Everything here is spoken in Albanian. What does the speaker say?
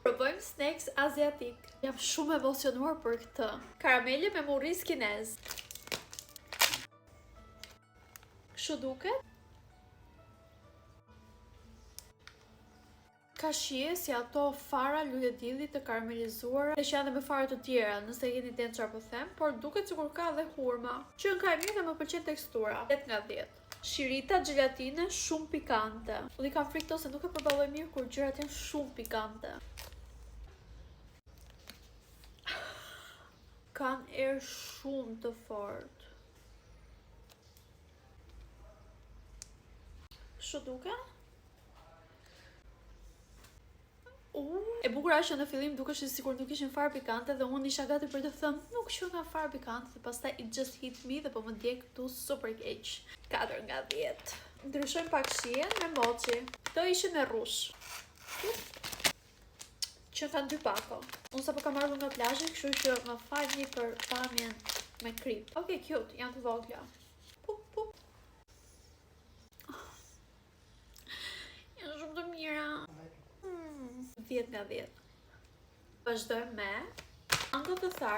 Provojmë snacks aziatik. Jam shumë emocionuar për këtë. Karamele me murriz kinez. Kështu duket? Ka shije si ato fara lule dielli të karamelizuara, që janë dhe me fara të tjera, nëse jeni den çfarë po them, por duket sikur ka edhe hurma. Që ka e mirë dhe më pëlqen tekstura. 8 nga 10. Shirita gjelatine shumë pikante. Unë kam frikë se nuk e përballoj mirë kur gjërat janë shumë pikante. Kanë erë shumë të fortë. Kështu duket? E bukur është që në fillim dukesh sikur nuk ishin fare pikante dhe unë isha gati për të thënë nuk që nga fare pikante dhe pastaj it just hit me dhe po më djeg këtu super keq. 4 nga 10. Ndryshojmë pak shijen me mochi. Këto ishin me rrush. Që kanë 2 pako. Unë sapo kam ardhur nga plazhi, kështu që më falni për pamjen me krip. Okej, cute, janë të vogla. Pup, pup. Janë shumë të mira. 10 nga 10. Vazhdojmë me Uncle the Thar.